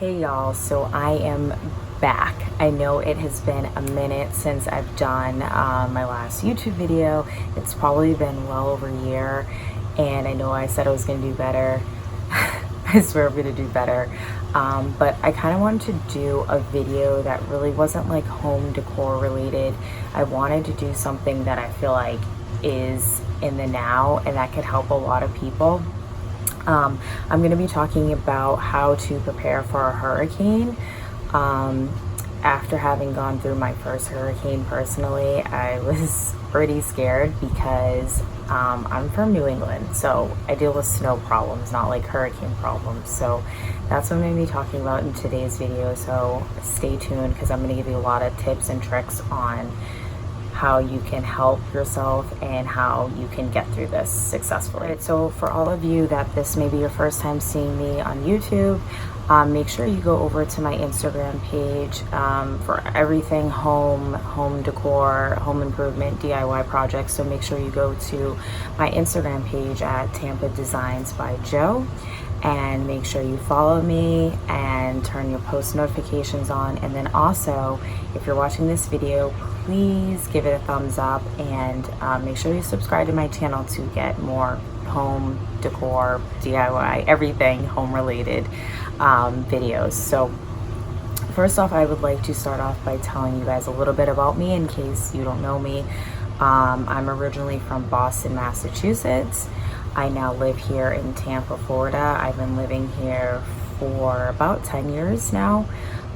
Hey y'all, so I am back. I know it has been a minute since I've done my last YouTube video. It's probably been well over a year, and I know I said I was going to do better. I swear I'm going to do better. But I kind of wanted to do a video that really wasn't like home decor related. I wanted to do something that I feel like is in the now and that could help a lot of people. I'm going to be talking about how to prepare for a hurricane. After having gone through my first hurricane personally, I was pretty scared because I'm from New England, so I deal with snow problems, not like hurricane problems. So that's what I'm going to be talking about in today's video, so stay tuned because I'm going to give you a lot of tips and tricks on how you can help yourself and how you can get through this successfully. Right, so for all of you that this may be your first time seeing me on YouTube, make sure you go over to my Instagram page for everything home decor, home improvement, DIY projects. So make sure you go to my Instagram page at Tampa Designs by Joe, and make sure you follow me and turn your post notifications on. And then also, if you're watching this video, please give it a thumbs up and make sure you subscribe to my channel to get more home decor, DIY, everything home related videos. So first off, I would like to start off by telling you guys a little bit about me in case you don't know me. I'm originally from Boston, Massachusetts. I now live here in Tampa, Florida. I've been living here for about 10 years now.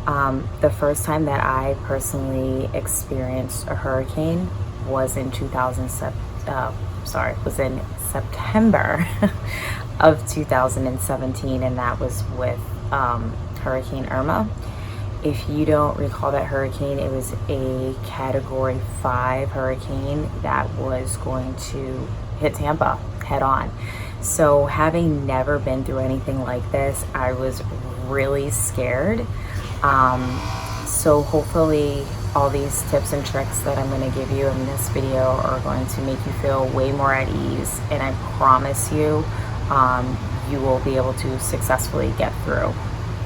The first time that I personally experienced a hurricane was in September of 2017, and that was with Hurricane Irma. If you don't recall that hurricane, it was a Category 5 hurricane that was going to hit Tampa head on. So having never been through anything like this, I was really scared. So hopefully all these tips and tricks that I'm going to give you in this video are going to make you feel way more at ease, and I promise you, you will be able to successfully get through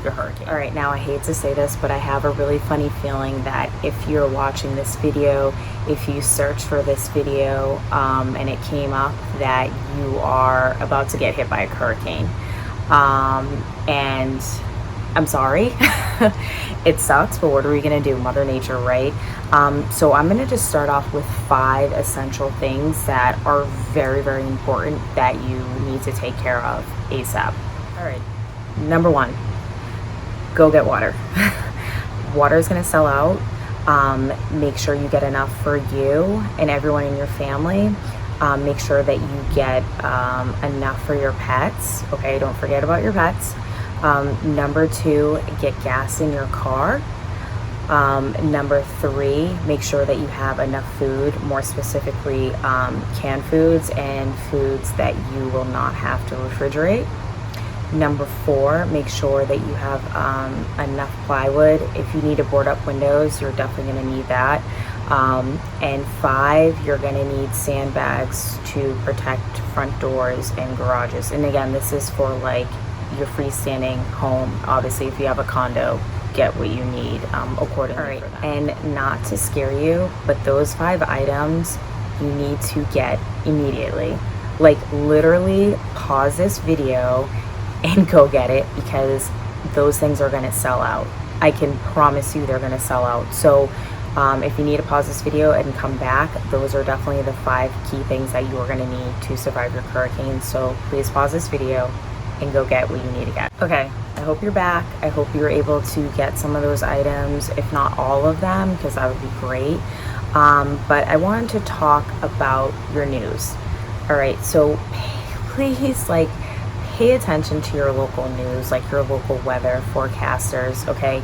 your hurricane. All right, now I hate to say this, but I have a really funny feeling that if you're watching this video, if you search for this video and it came up that you are about to get hit by a hurricane, and I'm sorry, it sucks, but what are we gonna do? Mother Nature, right? So I'm gonna just start off with 5 essential things that are very, very important that you need to take care of ASAP. All right, number 1, go get water. Water is gonna sell out. Make sure you get enough for you and everyone in your family. Make sure that you get enough for your pets. Okay, don't forget about your pets. Number 2, get gas in your car. Number 3, make sure that you have enough food, more specifically canned foods and foods that you will not have to refrigerate. Number 4, make sure that you have enough plywood. If you need to board up windows, you're definitely going to need that. And 5, you're going to need sandbags to protect front doors and garages. And again, this is for like your freestanding home. Obviously, if you have a condo, get what you need accordingly. All right, for that. And not to scare you, but those 5 items you need to get immediately. Like literally pause this video and go get it, because those things are going to sell out. I can promise you they're going to sell out. So if you need to pause this video and come back, those are definitely the 5 key things that you are going to need to survive your hurricane. So please pause this video and go get what you need to get. Okay, I hope you're back. I hope you were able to get some of those items, if not all of them, because that would be great. But I wanted to talk about your news. All right, so please pay attention to your local news, like your local weather forecasters, okay?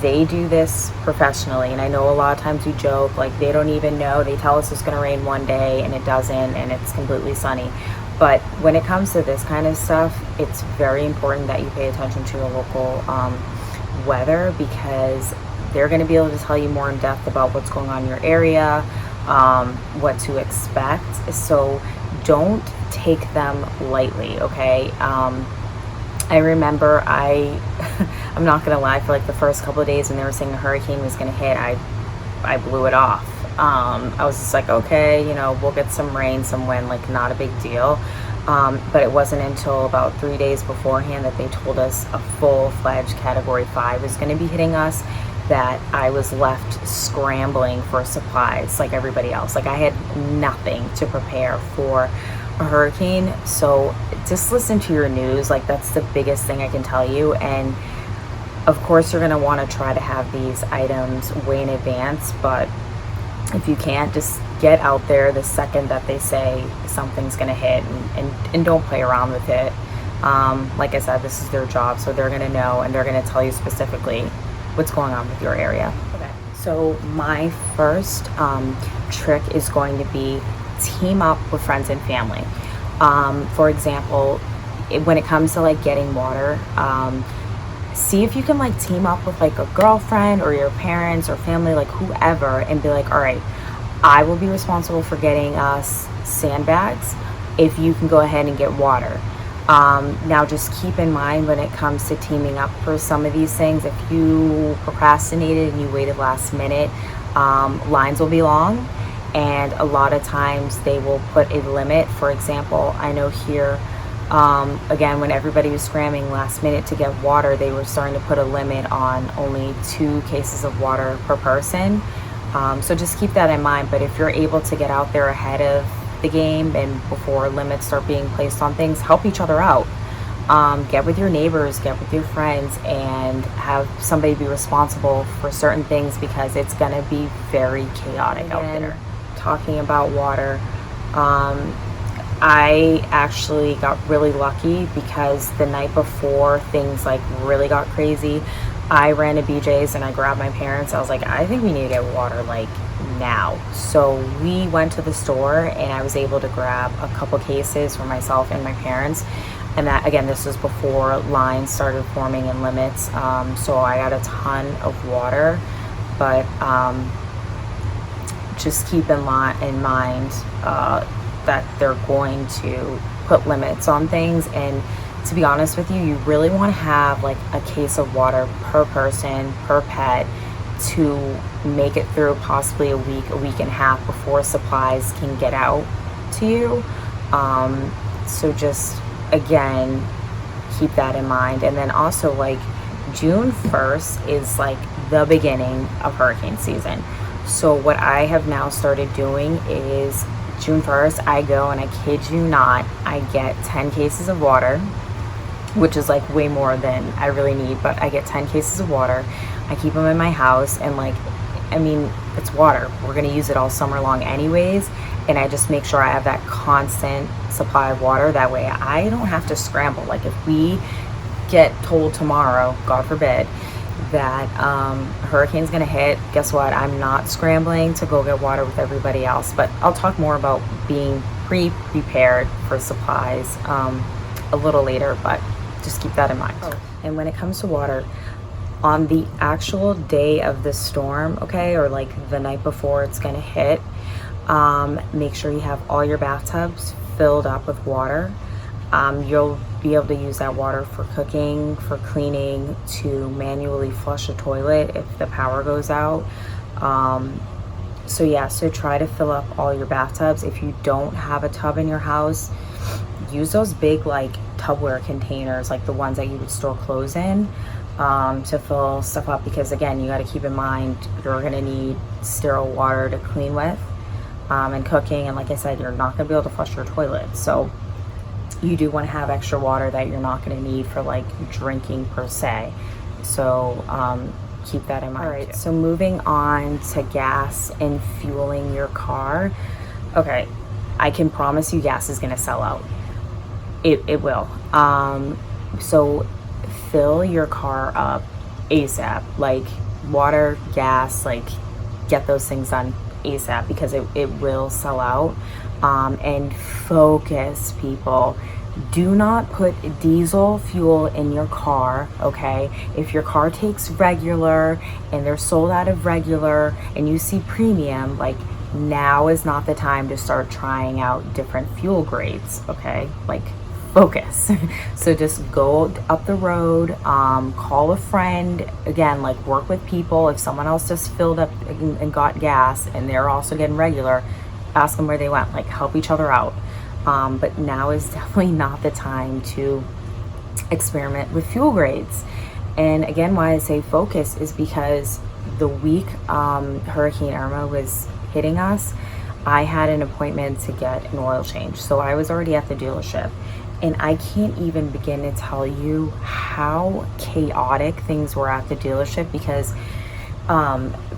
They do this professionally, and I know a lot of times we joke, like they don't even know. They tell us it's gonna rain one day and it doesn't, and it's completely sunny. But when it comes to this kind of stuff, it's very important that you pay attention to your local weather, because they're going to be able to tell you more in depth about what's going on in your area, what to expect. So don't take them lightly, okay? I remember I I'm not gonna lie, for like the first couple of days when they were saying a hurricane was gonna hit, I blew it off. I was just like, okay, you know, we'll get some rain, some wind, like not a big deal. But it wasn't until about 3 days beforehand that they told us a full-fledged Category 5 was going to be hitting us, that I was left scrambling for supplies like everybody else. Like, I had nothing to prepare for a hurricane. So just listen to your news. Like, that's the biggest thing I can tell you. And of course, you're going to want to try to have these items way in advance, but if you can't, just get out there the second that they say something's going to hit, and don't play around with it. Like I said, this is their job, so they're going to know, and they're going to tell you specifically what's going on with your area. Okay. So my first trick is going to be team up with friends and family. For example, when it comes to like getting water, see if you can like team up with like a girlfriend or your parents or family, like whoever, and be like, all right, I will be responsible for getting us sandbags if you can go ahead and get water. Now just keep in mind, when it comes to teaming up for some of these things, if you procrastinated and you waited last minute, lines will be long, and a lot of times they will put a limit. For example, I know here, again, when everybody was scrambling last minute to get water, they were starting to put a limit on only 2 cases of water per person. So just keep that in mind. But if you're able to get out there ahead of the game and before limits start being placed on things, help each other out. Get with your neighbors, get with your friends, and have somebody be responsible for certain things, because it's going to be very chaotic out there. Talking about water, I actually got really lucky, because the night before things like really got crazy, I ran to BJ's and I grabbed my parents. I was like, I think we need to get water like now. So we went to the store and I was able to grab a couple cases for myself and my parents. And that, again, this was before lines started forming and limits. So I got a ton of water, but just keep in mind that they're going to put limits on things. And to be honest with you, you really want to have like a case of water per person, per pet, to make it through possibly a week and a half before supplies can get out to you. So just, again, keep that in mind. And then also, like, June 1st is like the beginning of hurricane season. So what I have now started doing is, June 1st, I go and, I kid you not, I get 10 cases of water, which is like way more than I really need, but I get 10 cases of water. I keep them in my house, and like, I mean, it's water. We're gonna use it all summer long anyways, and I just make sure I have that constant supply of water. That way I don't have to scramble. Like, if we get told tomorrow, God forbid, that a hurricane's gonna hit, guess what? I'm not scrambling to go get water with everybody else. But I'll talk more about being prepared for supplies a little later, but just keep that in mind. Oh, and when it comes to water, on the actual day of the storm, okay, or like the night before it's gonna hit, make sure you have all your bathtubs filled up with water. You'll be able to use that water for cooking, for cleaning, to manually flush a toilet if the power goes out. So yeah, so try to fill up all your bathtubs. If you don't have a tub in your house, use those big like Tupperware containers, like the ones that you would store clothes in, to fill stuff up, because again, you got to keep in mind, you're going to need sterile water to clean with, and cooking, and like I said, you're not going to be able to flush your toilet. So you do want to have extra water that you're not going to need for like drinking per se. So keep that in mind. All right, so moving on to gas and fueling your car. Okay, I can promise you gas is going to sell out. It will. So fill your car up ASAP, like water, gas, like get those things done ASAP, because it will sell out. And focus, people. Do not put diesel fuel in your car, okay? If your car takes regular and they're sold out of regular and you see premium, like, now is not the time to start trying out different fuel grades, okay? Like, focus. So just go up the road, call a friend, again, like work with people. If someone else just filled up and got gas and they're also getting regular, ask them where they went, like help each other out. But now is definitely not the time to experiment with fuel grades. And again, why I say focus is because the week Hurricane Irma was hitting us, I had an appointment to get an oil change. So I was already at the dealership. And I can't even begin to tell you how chaotic things were at the dealership, because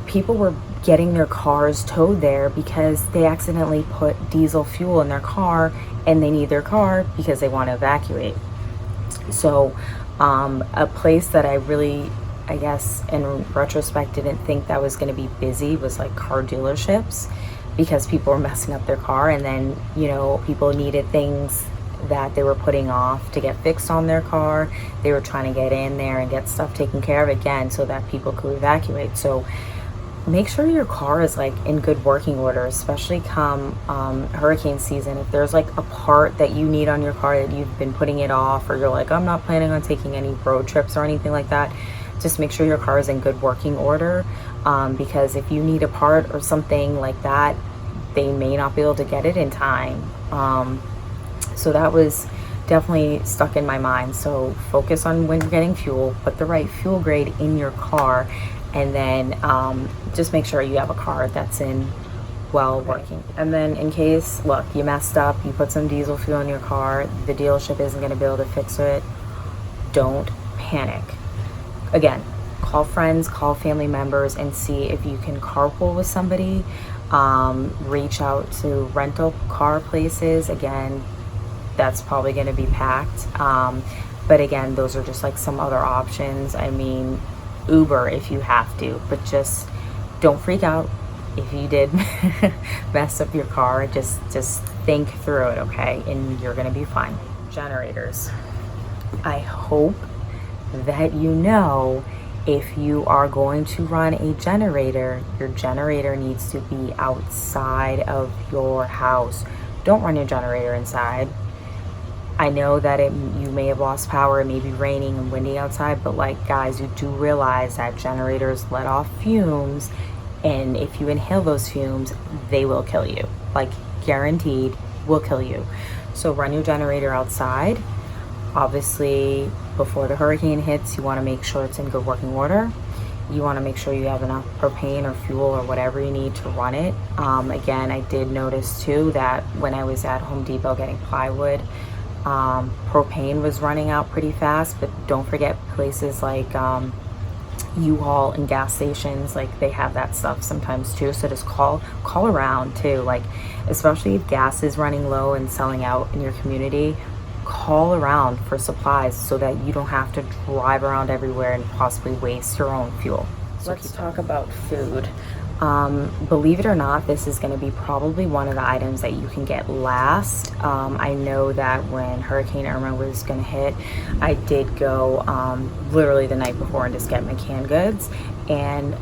people were getting their cars towed there because they accidentally put diesel fuel in their car and they need their car because they want to evacuate. So a place that I really, I guess in retrospect, didn't think that was going to be busy was like car dealerships, because people were messing up their car, and then, you know, people needed things that they were putting off to get fixed on their car. They were trying to get in there and get stuff taken care of again so that people could evacuate. So make sure your car is like in good working order, especially come hurricane season. If there's like a part that you need on your car that you've been putting it off, or you're like, I'm not planning on taking any road trips or anything like that, just make sure your car is in good working order, because if you need a part or something like that, they may not be able to get it in time. So that was definitely stuck in my mind. So focus on when you're getting fuel, put the right fuel grade in your car, and then just make sure you have a car that's in well working. And then in case, look, you messed up, you put some diesel fuel in your car, the dealership isn't going to be able to fix it, don't panic. Again, call friends, call family members, and see if you can carpool with somebody. Reach out to rental car places. Again, that's probably going to be packed. But again, those are just like some other options. I mean, Uber if you have to, but just don't freak out if you did mess up your car. Just think through it, okay? And you're going to be fine. Generators. I hope that you know, if you are going to run a generator, your generator needs to be outside of your house. Don't run your generator inside. I know that you may have lost power, it may be raining and windy outside, but like, guys, you do realize that generators let off fumes, and if you inhale those fumes, they will kill you. Like, guaranteed, will kill you. So run your generator outside. Obviously, before the hurricane hits, you want to make sure it's in good working order. You want to make sure you have enough propane or fuel or whatever you need to run it. Again, I did notice too that when I was at Home Depot getting plywood, propane was running out pretty fast. But don't forget places like U-Haul and gas stations, like they have that stuff sometimes too. So just call around too, like especially if gas is running low and selling out in your community. Call around for supplies so that you don't have to drive around everywhere and possibly waste your own fuel. So let's talk about food. Believe it or not, this is going to be probably one of the items that you can get last. I know that when Hurricane Irma was going to hit, I did go literally the night before and just get my canned goods, and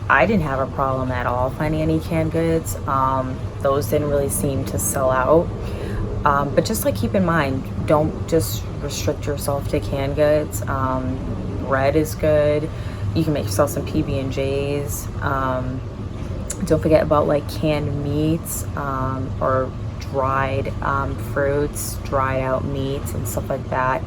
I didn't have a problem at all finding any canned goods. Those didn't really seem to sell out. But just like keep in mind, don't just restrict yourself to canned goods. Bread is good. You can make yourself some PB&Js. Don't forget about like canned meats or dried fruits, dried out meats and stuff like that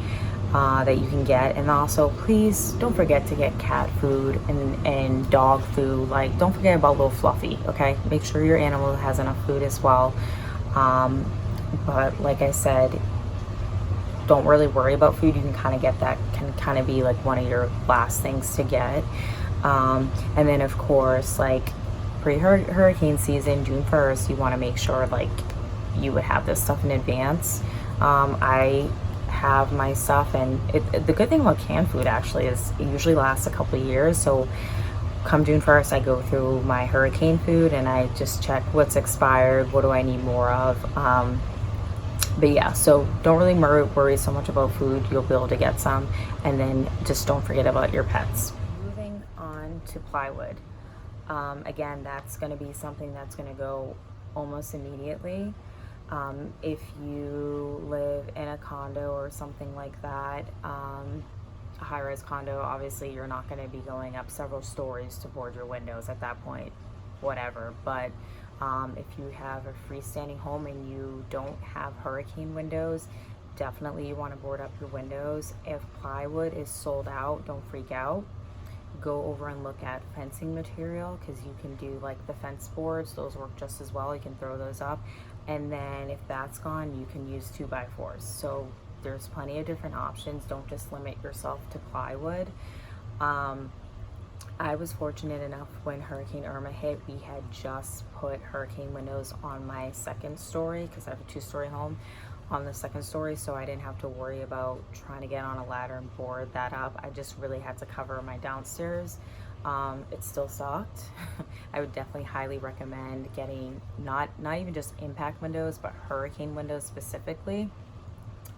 that you can get. And also, please don't forget to get cat food and dog food. Like, don't forget about little Fluffy, okay? Make sure your animal has enough food as well. But like I said, don't really worry about food. You can kind of get that, can kind of be like one of your last things to get. And then of course, like pre-hurricane season, June 1st, you want to make sure like you would have this stuff in advance. I have my stuff, and the good thing about canned food actually is it usually lasts a couple of years. So come June 1st, I go through my hurricane food and I just check what's expired, what do I need more of. But yeah, so don't really worry so much about food. You'll be able to get some. And then just don't forget about your pets. Moving on to plywood. Again, that's going to be something that's going to go almost immediately. If you live in a condo or something like that, a high-rise condo, obviously you're not going to be going up several stories to board your windows at that point, whatever. But if you have a freestanding home and you don't have hurricane windows, definitely you want to board up your windows. If plywood is sold out, don't freak out. Go over and look at fencing material, because you can do like the fence boards. Those work just as well. You can throw those up. And then if that's gone, you can use 2x4s. So there's plenty of different options. Don't just limit yourself to plywood. I was fortunate enough when Hurricane Irma hit, we had just put hurricane windows on my second story, because I have a 2-story home, on the second story, so I didn't have to worry about trying to get on a ladder and board that up. I just really had to cover my downstairs. It still sucked. I would definitely highly recommend getting not even just impact windows, but hurricane windows specifically,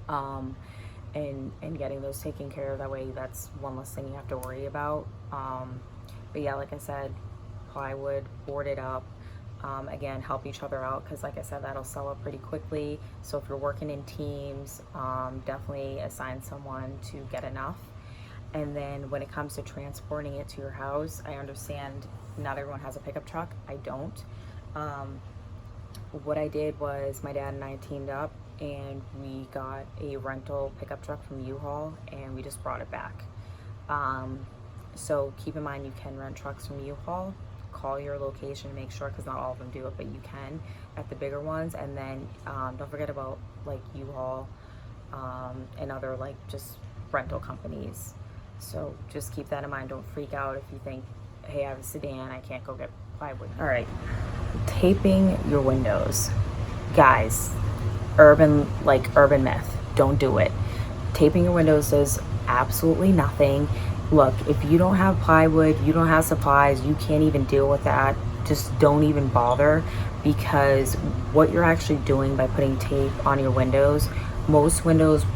and getting those taken care of. That way that's one less thing you have to worry about. But yeah, like I said, plywood, board it up. Again, help each other out, because like I said, that'll sell up pretty quickly. So if you're working in teams, definitely assign someone to get enough. And then when it comes to transporting it to your house, I understand not everyone has a pickup truck. I don't. What I did was my dad and I teamed up and we got a rental pickup truck from U-Haul and we just brought it back. So keep in mind, you can rent trucks from U-Haul. Call your location, make sure, because not all of them do it, but you can at the bigger ones. And then don't forget about like U-Haul and other like just rental companies. So just keep that in mind. Don't freak out if you think, hey, I have a sedan, I can't go get plywood. All right, taping your windows, guys. Urban myth, don't do it. Taping your windows does absolutely nothing. Look, if you don't have plywood, you don't have supplies, you can't even deal with that, just don't even bother, because what you're actually doing by putting tape on your windows, most windows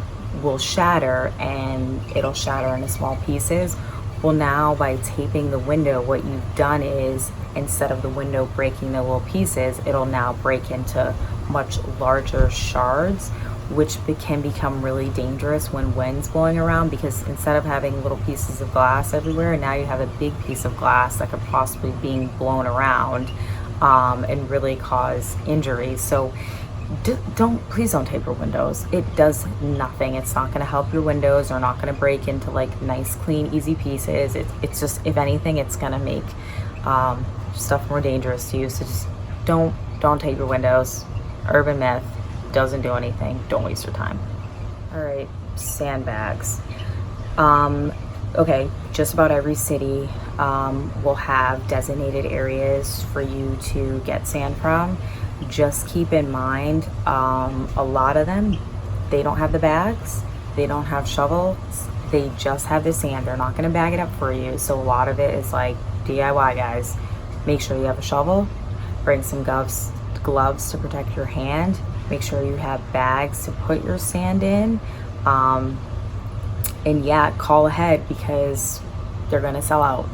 will shatter and it'll shatter into small pieces. Well, now by taping the window, what you've done is, instead of the window breaking the little pieces, it'll now break into much larger shards, which can become really dangerous when wind's blowing around, because instead of having little pieces of glass everywhere, now you have a big piece of glass that could possibly be blown around and really cause injuries. So please don't tape your windows. It does nothing. It's not going to help your windows. They're not going to break into like nice, clean, easy pieces. It's just, if anything, it's going to make stuff more dangerous to you. So just don't tape your windows. Urban myth, doesn't do anything. Don't waste your time. All right, sandbags. Okay, just about every city will have designated areas for you to get sand from. Just keep in mind, a lot of them, they don't have the bags, they don't have shovels, they just have the sand. They're not going to bag it up for you. So a lot of it is like DIY, guys. Make sure you have a shovel, bring some gloves to protect your hand. Make sure you have bags to put your sand in. And yeah, call ahead, because they're gonna sell out.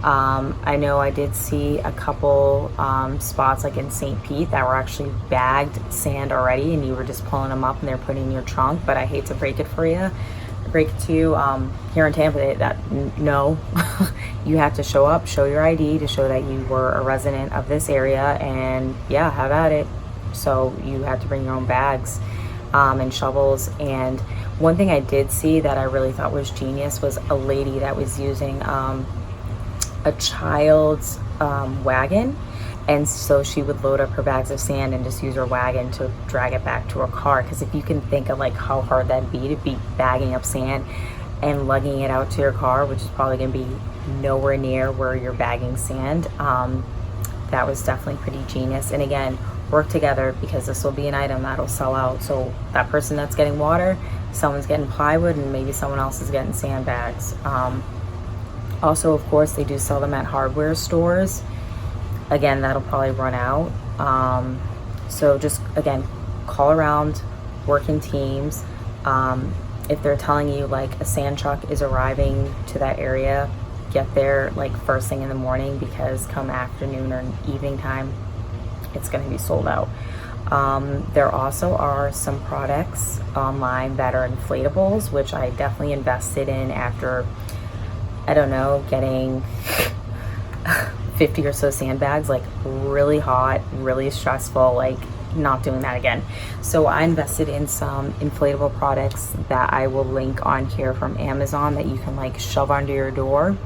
I know I did see a couple spots like in St. Pete that were actually bagged sand already, and you were just pulling them up and they're putting in your trunk. But I hate to break it to you. Here in Tampa, no, you have to show up, show your ID to show that you were a resident of this area, and yeah, have at it. So you have to bring your own bags and shovels. And one thing I did see that I really thought was genius was a lady that was using a child's wagon, and so she would load up her bags of sand and just use her wagon to drag it back to her car. Because if you can think of like how hard that'd be to be bagging up sand and lugging it out to your car, which is probably going to be nowhere near where you're bagging sand, that was definitely pretty genius. And again, work together, because this will be an item that'll sell out. So that person that's getting water, someone's getting plywood, and maybe someone else is getting sandbags. Also, of course, they do sell them at hardware stores. Again, that'll probably run out. So just, again, call around, work in teams. If they're telling you like a sand truck is arriving to that area, get there like first thing in the morning, because come afternoon or evening time, it's going to be sold out. There also are some products online that are inflatables, which I definitely invested in after, I don't know, getting 50 or so sandbags, like really hot, really stressful, like not doing that again. So I invested in some inflatable products that I will link on here from Amazon that you can like shove under your door,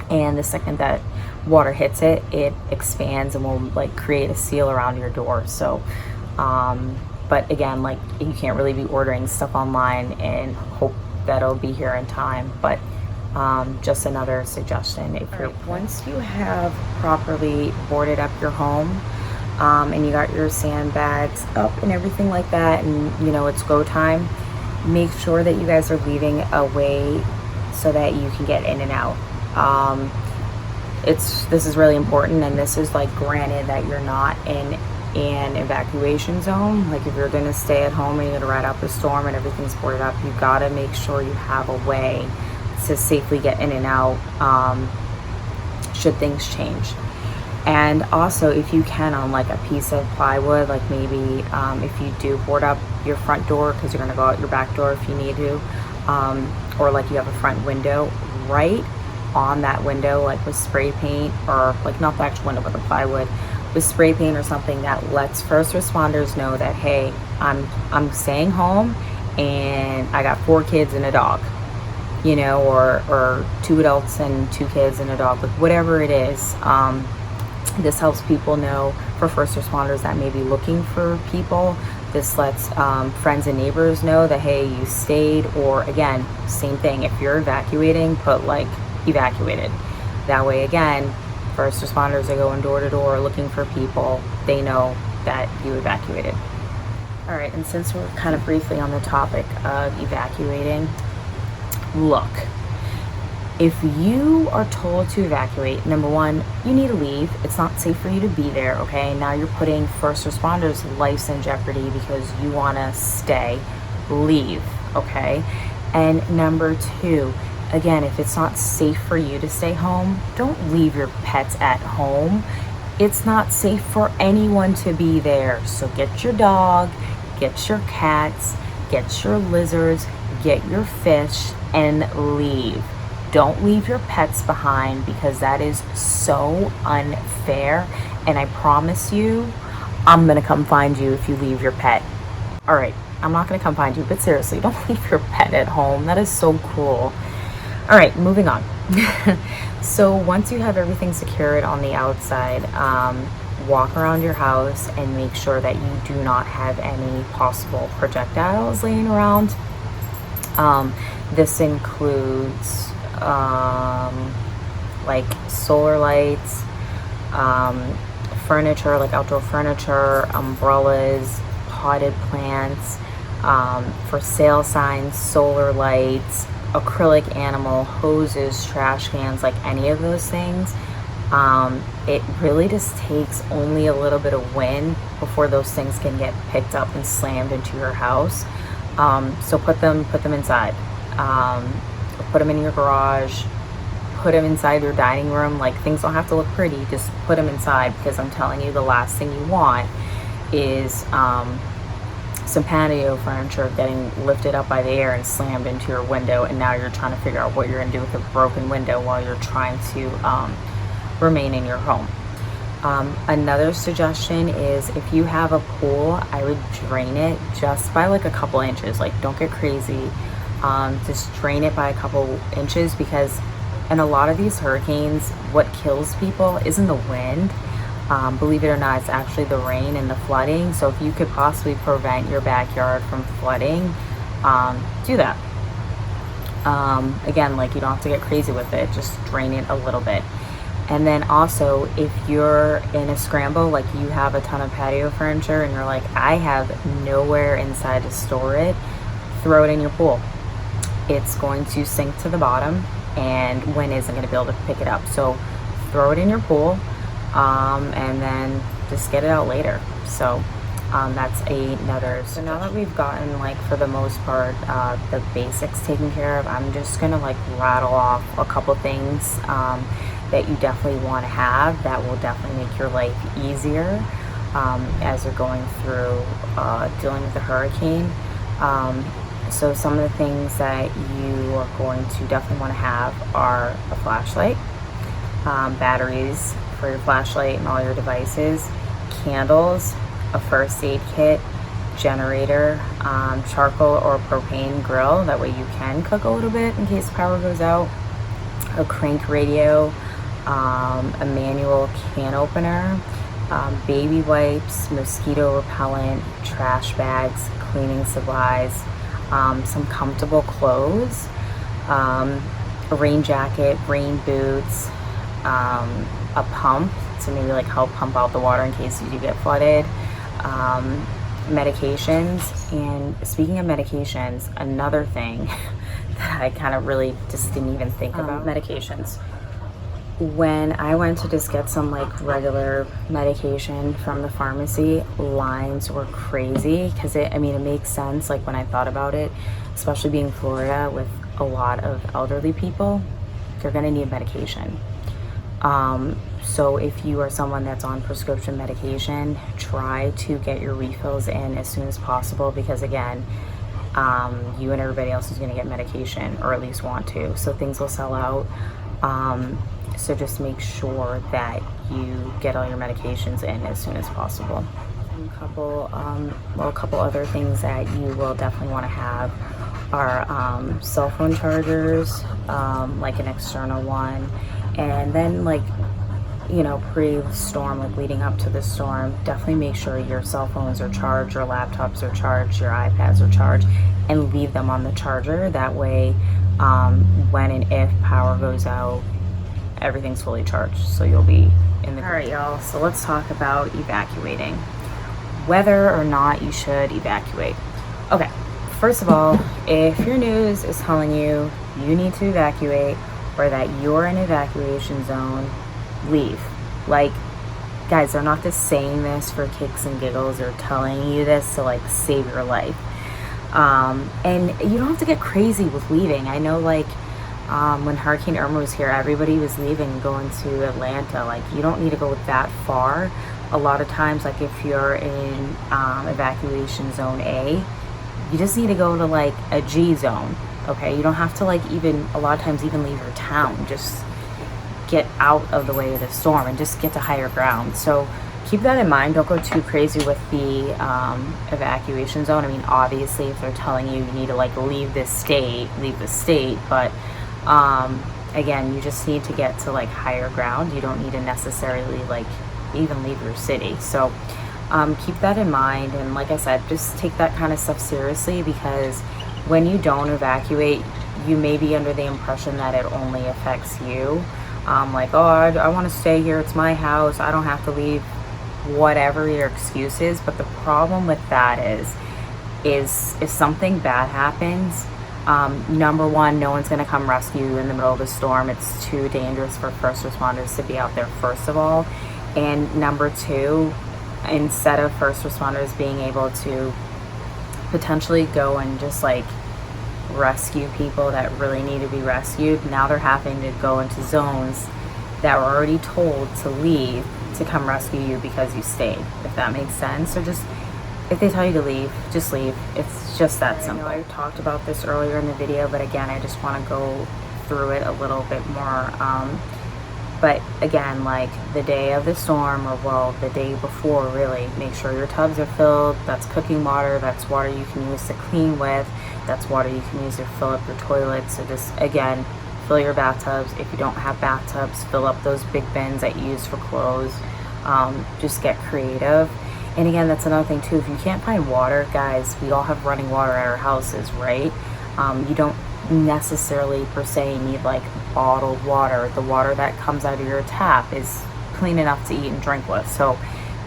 and the second that water hits it, it expands and will like create a seal around your door. So but again, like you can't really be ordering stuff online and hope that it'll be here in time. But just another suggestion. If you're once you have properly boarded up your home, and you got your sandbags up and everything like that, and you know it's go time, make sure that you guys are leaving a way so that you can get in and out. This is really important, and this is like granted that you're not in an evacuation zone. Like if you're going to stay at home and you're going to ride out the storm and everything's boarded up, you got to make sure you have a way to safely get in and out should things change. And also, if you can, on like a piece of plywood, like maybe if you do board up your front door because you're going to go out your back door if you need to, or like you have a front window, right on that window, like with spray paint, or like not the actual window but the plywood, with spray paint or something that lets first responders know that, hey, I'm staying home and I got 4 kids and a dog, you know, or 2 adults and 2 kids and a dog, like whatever it is. This helps people know, for first responders that may be looking for people. This lets friends and neighbors know that, hey, you stayed. Or again, same thing, if you're evacuating, put like evacuated. That way, again, first responders are going door to door looking for people, they know that you evacuated. All right, and since we're kind of briefly on the topic of evacuating, look, if you are told to evacuate, number one, you need to leave. It's not safe for you to be there, okay? Now you're putting first responders' lives in jeopardy because you want to stay. Leave, okay? And number two, again, if it's not safe for you to stay home, don't leave your pets at home. It's not safe for anyone to be there. So get your dog, get your cats, get your lizards, get your fish, and leave. Don't leave your pets behind, because that is so unfair. And I promise you, I'm gonna come find you if you leave your pet. All right, I'm not gonna come find you, but seriously, don't leave your pet at home. That is so cruel. All right, moving on. So once you have everything secured on the outside, walk around your house and make sure that you do not have any possible projectiles laying around. This includes like solar lights, furniture, like outdoor furniture, umbrellas, potted plants, for sale signs, solar lights, acrylic animal, hoses, trash cans, like any of those things. It really just takes only a little bit of wind before those things can get picked up and slammed into your house. So put them inside. Put them in your garage, put them inside your dining room. Like, things don't have to look pretty, just put them inside, because I'm telling you, the last thing you want is some patio furniture getting lifted up by the air and slammed into your window, and now you're trying to figure out what you're going to do with a broken window while you're trying to remain in your home. Another suggestion is, if you have a pool, I would drain it just by like a couple inches. Like, don't get crazy. Just drain it by a couple inches, because in a lot of these hurricanes, what kills people isn't the wind. Believe it or not, it's actually the rain and the flooding. So if you could possibly prevent your backyard from flooding, do that. Again, like, you don't have to get crazy with it, just drain it a little bit. And then also, if you're in a scramble, like you have a ton of patio furniture and you're like, I have nowhere inside to store it, throw it in your pool. It's going to sink to the bottom and wind isn't going to be able to pick it up. So throw it in your pool, and then just get it out later. So that's another. So now that we've gotten, like, for the most part, the basics taken care of, I'm just gonna like rattle off a couple things that you definitely want to have that will definitely make your life easier. as they're going through dealing with the hurricane. So some of the things that you are going to definitely want to have are a flashlight, batteries for your flashlight and all your devices, candles, a first aid kit, generator, charcoal or propane grill, that way you can cook a little bit in case power goes out, a crank radio, a manual can opener, baby wipes, mosquito repellent, trash bags, cleaning supplies, some comfortable clothes, a rain jacket, rain boots, a pump to maybe like help pump out the water in case you do get flooded, medications. And speaking of medications, another thing that I kind of really just didn't even think about, medications. When I went to just get some like regular medication from the pharmacy, lines were crazy because it makes sense. Like when I thought about it, especially being Florida with a lot of elderly people, they're gonna need medication. So if you are someone that's on prescription medication, try to get your refills in as soon as possible, because again, you and everybody else is going to get medication, or at least want to, so things will sell out. So just make sure that you get all your medications in as soon as possible. A couple other things that you will definitely want to have are cell phone chargers, like an external one, and then like, you know, pre-storm, like leading up to the storm, definitely make sure your cell phones are charged, your laptops are charged, your iPads are charged, and leave them on the charger. That way, when and if power goes out, everything's fully charged, so you'll be in the... All right, y'all, so let's talk about evacuating. Whether or not you should evacuate. Okay, first of all, if your news is telling you you need to evacuate or that you're in an evacuation zone, leave. Like, guys, they're not just saying this for kicks and giggles or telling you this to like save your life. And you don't have to get crazy with leaving. I know, like, when Hurricane Irma was here, everybody was leaving and going to Atlanta. Like, you don't need to go that far. A lot of times, like if you're in evacuation zone A, you just need to go to like a G zone. Okay, you don't have to like even a lot of times even leave your town. Just get out of the way of the storm and just get to higher ground. So keep that in mind. Don't go too crazy with the evacuation zone. I mean, obviously if they're telling you you need to like leave the state, but again, you just need to get to like higher ground. You don't need to necessarily like even leave your city. So keep that in mind, and like I said, just take that kind of stuff seriously, because when you don't evacuate, you may be under the impression that it only affects you. Like, oh, I want to stay here, it's my house, I don't have to leave, whatever your excuse is. But the problem with that is if something bad happens, number one, no one's going to come rescue you in the middle of the storm. It's too dangerous for first responders to be out there, first of all. And number two, instead of first responders being able to potentially go and just like rescue people that really need to be rescued, now they're having to go into zones that were already told to leave to come rescue you because you stayed, if that makes sense. Or just, if they tell you to leave, just leave. It's just that simple. I know I talked about this earlier in the video, but again, I just want to go through it a little bit more. But again, like the day of the storm, or well, the day before, really, make sure your tubs are filled. That's cooking water, that's water you can use to clean with, that's water you can use to fill up your toilets. So just, again, fill your bathtubs. If you don't have bathtubs, fill up those big bins that you use for clothes. Just get creative. And again, that's another thing too, if you can't find water, guys, we all have running water at our houses, right? You don't necessarily per se need like bottled water. The water that comes out of your tap is clean enough to eat and drink with. So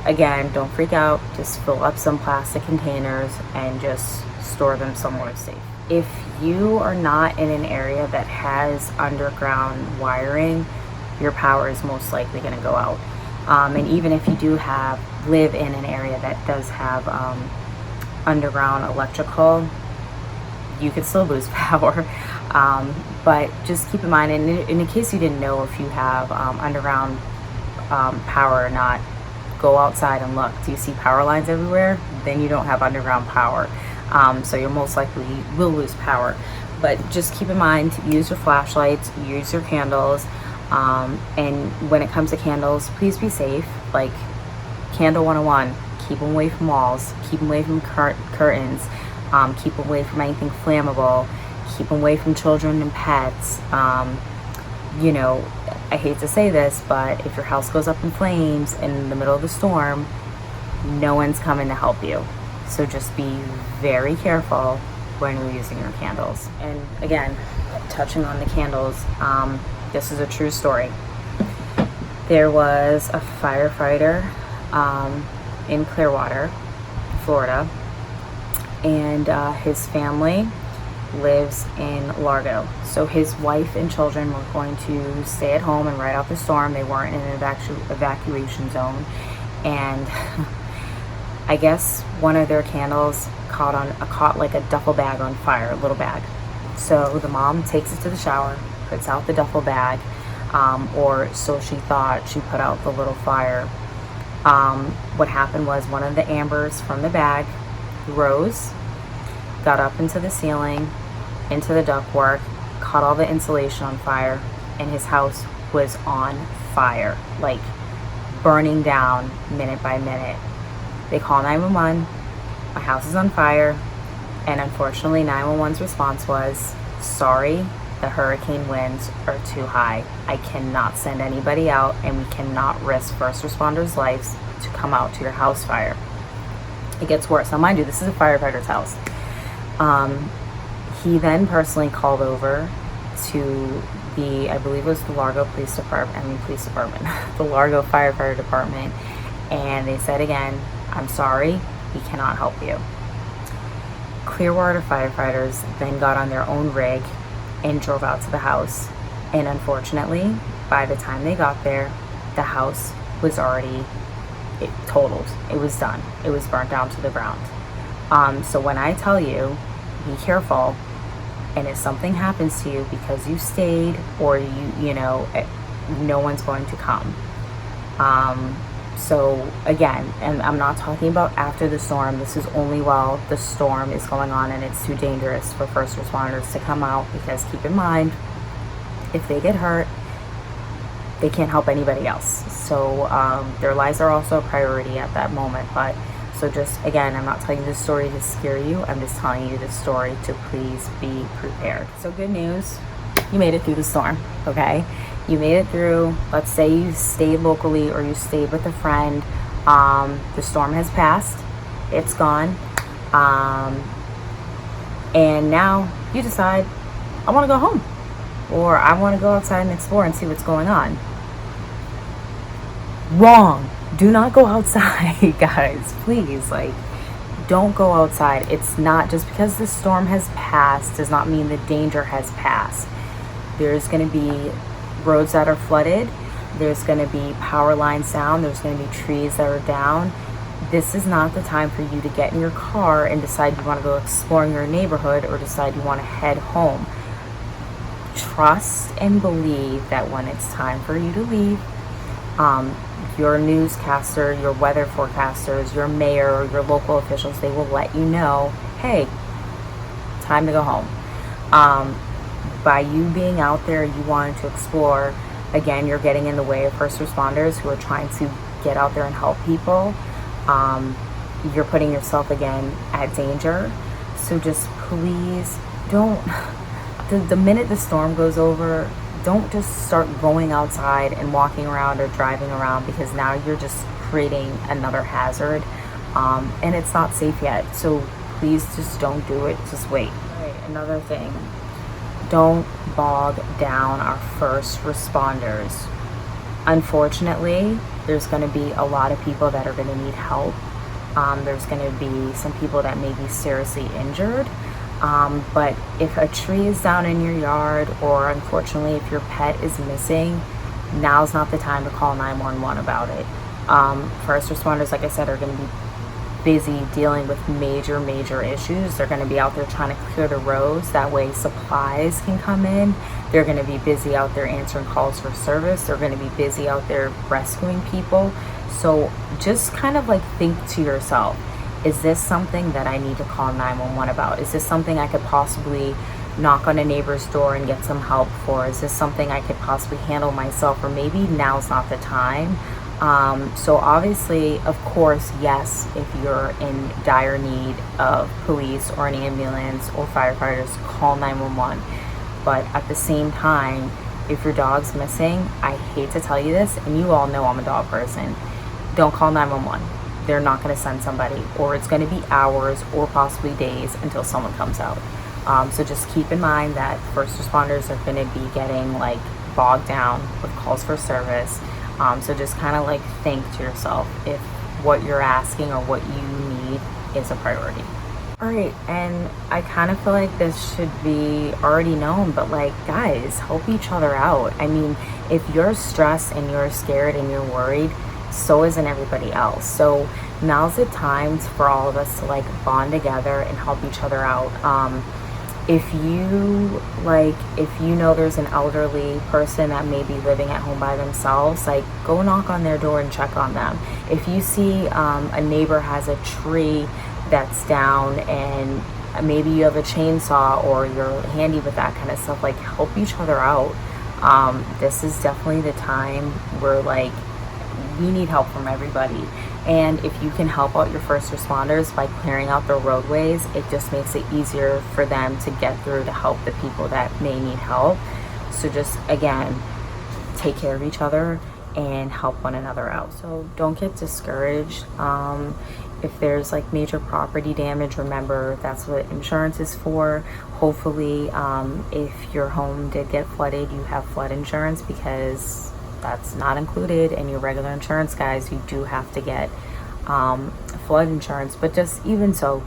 again, don't freak out, just fill up some plastic containers and just store them somewhere safe. If you are not in an area that has underground wiring, your power is most likely going to go out. And even if you do live in an area that does have underground electrical, you could still lose power. But just keep in mind, and in case you didn't know if you have underground power or not, go outside and look. Do you see power lines everywhere? Then you don't have underground power. So you'll most likely will lose power. But just keep in mind to use your flashlights, use your candles, and when it comes to candles, please be safe. Like candle 101, keep them away from walls, keep them away from curtains, keep them away from anything flammable, keep them away from children and pets. You know, I hate to say this, but if your house goes up in flames in the middle of the storm, no one's coming to help you. So just be very careful when you're using your candles. And again, touching on the candles, this is a true story. There was a firefighter in Clearwater, Florida, and his family lives in Largo. So his wife and children were going to stay at home and ride out the storm. They weren't in an evacuation zone, and I guess one of their candles caught like a duffel bag on fire, a little bag. So the mom takes it to the shower, puts out the duffel bag, or so she thought. She put out the little fire. What happened was one of the ambers from the bag rose, got up into the ceiling, into the ductwork, caught all the insulation on fire, and his house was on fire, like burning down minute by minute. They call 911, my house is on fire, and unfortunately 911's response was, sorry, the hurricane winds are too high. I cannot send anybody out, and we cannot risk first responders' lives to come out to your house fire. It gets worse. Now mind you, this is a firefighter's house. He then personally called over to I believe it was the Largo Police Department, the Largo Firefighter Department, and they said again, I'm sorry, we cannot help you. Clearwater firefighters then got on their own rig and drove out to the house, and unfortunately, by the time they got there, the house was already totaled. It was done. It was burnt down to the ground. So when I tell you, be careful, and if something happens to you because you stayed, or you know, no one's going to come. So again, and I'm not talking about after the storm. This is only while the storm is going on and it's too dangerous for first responders to come out, because keep in mind, if they get hurt, they can't help anybody else. So their lives are also a priority at that moment. But so just again, I'm not telling you this story to scare you. I'm just telling you this story to please be prepared. So good news, you made it through the storm, okay? You made it through. Let's say you stayed locally or you stayed with a friend. The storm has passed. It's gone. And now you decide, I want to go home, or I want to go outside and explore and see what's going on. Wrong. Do not go outside, guys. Please, like, don't go outside. It's not just because the storm has passed does not mean the danger has passed. There's going to be roads that are flooded. There's going to be power lines down. There's going to be trees that are down. This is not the time for you to get in your car and decide you want to go exploring your neighborhood or decide you want to head home. Trust and believe that when it's time for you to leave, your newscaster, your weather forecasters, your mayor, or your local officials, they will let you know, hey, time to go home. By you being out there, you wanting to explore, again, you're getting in the way of first responders who are trying to get out there and help people. You're putting yourself again at danger. So just please don't, the minute the storm goes over, don't just start going outside and walking around or driving around, because now you're just creating another hazard, and it's not safe yet. So please just don't do it. Just wait. All right, another thing, don't bog down our first responders. Unfortunately, there's going to be a lot of people that are going to need help. There's going to be some people that may be seriously injured. But if a tree is down in your yard, or unfortunately if your pet is missing, now's not the time to call 911 about it. First responders, like I said, are going to be busy dealing with major issues. They're going to be out there trying to clear the roads. That way supplies can come in. They're going to be busy out there answering calls for service. They're going to be busy out there rescuing people. So just kind of like think to yourself, is this something that I need to call 911 about? Is this something I could possibly knock on a neighbor's door and get some help for? Is this something I could possibly handle myself, or maybe now's not the time? So obviously, of course, yes, if you're in dire need of police or an ambulance or firefighters, call 911. But at the same time, if your dog's missing, I hate to tell you this, and you all know I'm a dog person, don't call 911. They're not going to send somebody, or it's going to be hours or possibly days until someone comes out. So just keep in mind that first responders are going to be getting like bogged down with calls for service. So just kind of like think to yourself if what you're asking or what you need is a priority. All right, and I kind of feel like this should be already known, but like, guys, help each other out. I mean, if you're stressed and you're scared and you're worried, so isn't everybody else. So now's the time for all of us to like bond together and help each other out. If you know there's an elderly person that may be living at home by themselves, like go knock on their door and check on them. If you see a neighbor has a tree that's down and maybe you have a chainsaw or you're handy with that kind of stuff, like help each other out. This is definitely the time where like we need help from everybody. And if you can help out your first responders by clearing out the roadways, it just makes it easier for them to get through to help the people that may need help. So just again, take care of each other and help one another out. So don't get discouraged. If there's like major property damage, remember that's what insurance is for. Hopefully, if your home did get flooded, you have flood insurance, because that's not included in your regular insurance, guys. You do have to get flood insurance, but just even so,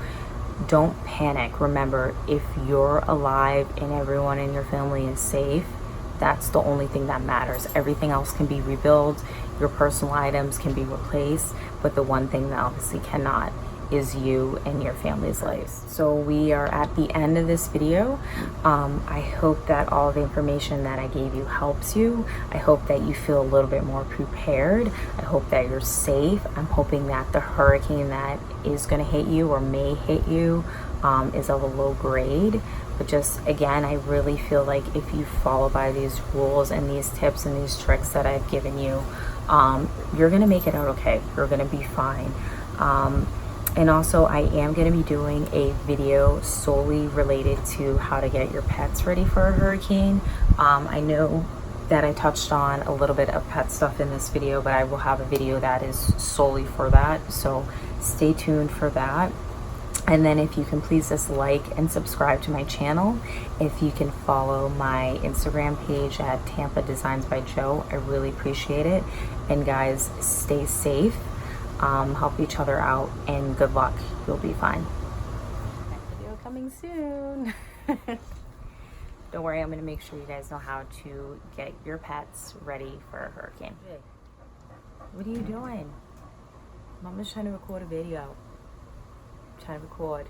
don't panic. Remember, if you're alive and everyone in your family is safe, that's the only thing that matters. Everything else can be rebuilt, your personal items can be replaced, but the one thing that obviously cannot is you and your family's lives. So we are at the end of this video. I hope that all the information that I gave you helps you. I hope that you feel a little bit more prepared. I hope that you're safe. I'm hoping that the hurricane that is going to hit you or may hit you is of a low grade. But just again, I really feel like if you follow by these rules and these tips and these tricks that I've given you, you're going to make it out okay. You're going to be fine. And also, I am going to be doing a video solely related to how to get your pets ready for a hurricane. I know that I touched on a little bit of pet stuff in this video, but I will have a video that is solely for that. So stay tuned for that. And then if you can please just like and subscribe to my channel. If you can follow my Instagram page at Tampa Designs by Joe, I really appreciate it. And guys, stay safe. Help each other out, and good luck. You'll be fine. Next video coming soon. Don't worry, I'm going to make sure you guys know how to get your pets ready for a hurricane. What are you doing? Mama's trying to record a video. I'm trying to record.